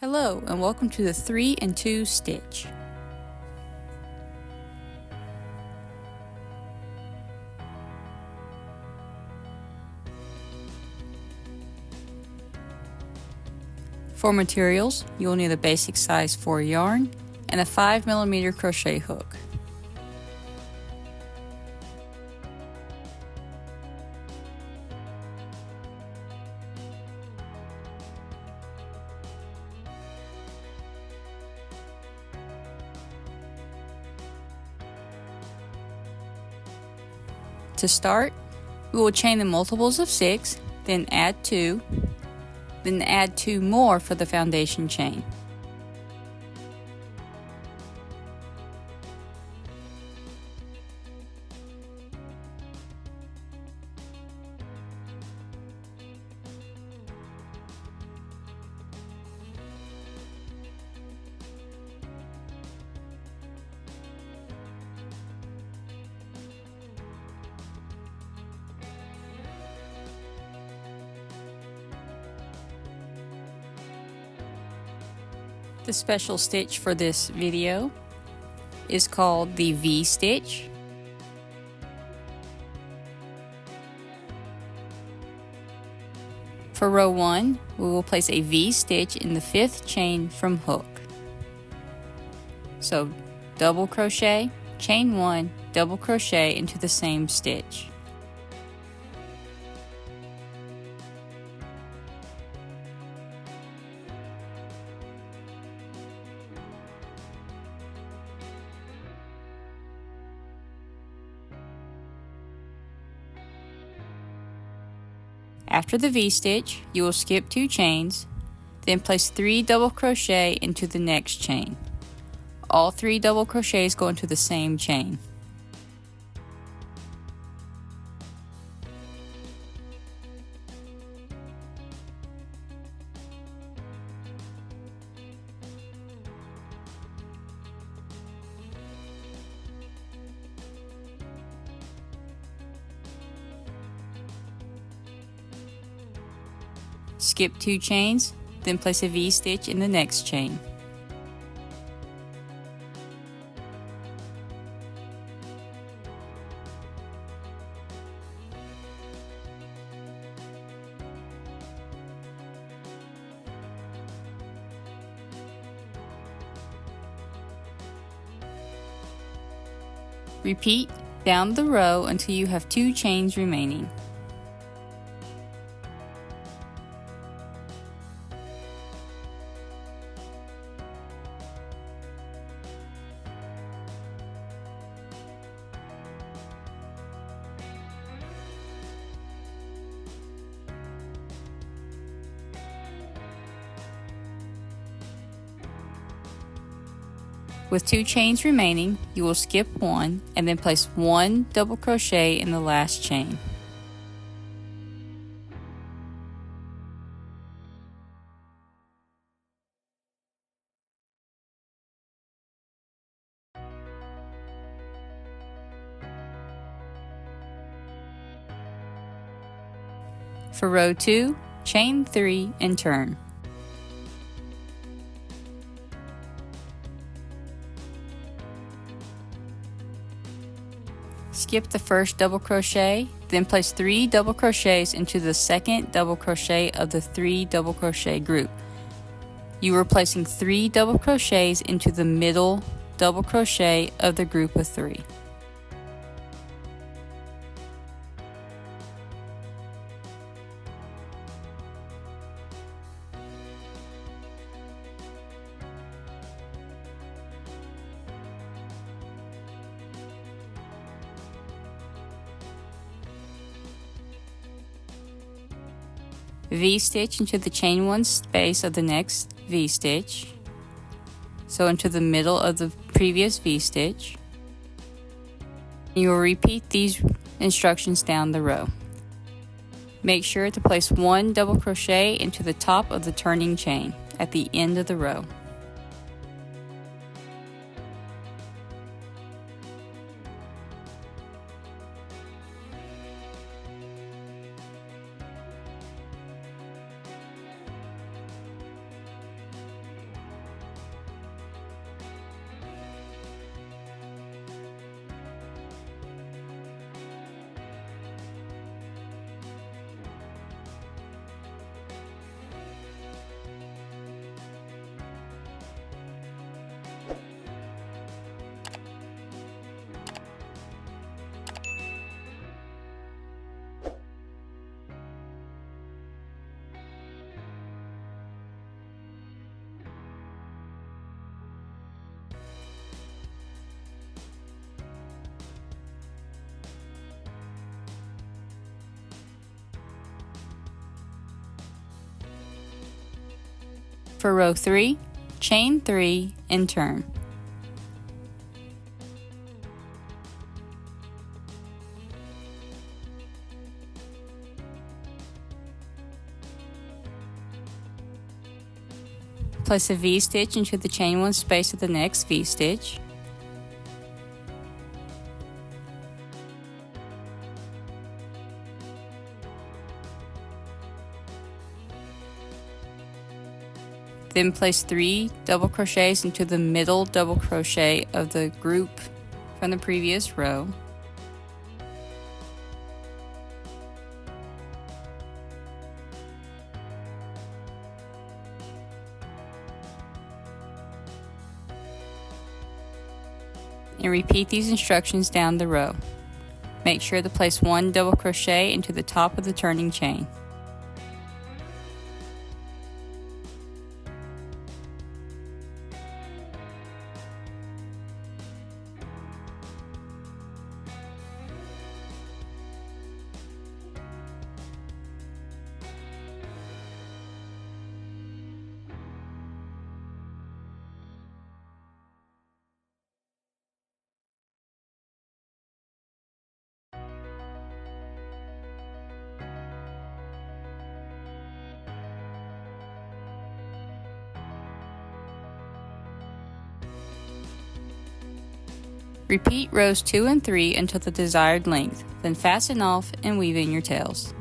Hello and welcome to the 3 and 2 stitch. For materials, you will need a basic size 4 yarn and a 5mm crochet hook. To start, we will chain the multiples of 6, then add 2, then add 2 more for the foundation chain. The special stitch for this video is called the V-stitch. For row 1, we will place a V-stitch in the 5th chain from hook. So double crochet, chain 1, double crochet into the same stitch. After the V-stitch, you will skip 2 chains, then place 3 double crochet into the next chain. All 3 double crochets go into the same chain. Skip 2 chains, then place a V-stitch in the next chain. Repeat down the row until you have 2 chains remaining. With 2 chains remaining, you will skip 1 and then place 1 double crochet in the last chain. For row 2, chain 3 and turn. Skip the first double crochet, then place 3 double crochets into the second double crochet of the 3 double crochet group. You are placing 3 double crochets into the middle double crochet of the group of 3. V-stitch into the chain 1 space of the next V-stitch, so into the middle of the previous V-stitch. You will repeat these instructions down the row. Make sure to place 1 double crochet into the top of the turning chain at the end of the row. For row 3, chain 3 and turn. Place a V-stitch into the chain 1 space of the next V-stitch. Then place 3 double crochets into the middle double crochet of the group from the previous row. And repeat these instructions down the row. Make sure to place 1 double crochet into the top of the turning chain. Repeat rows 2 and 3 until the desired length, then fasten off and weave in your tails.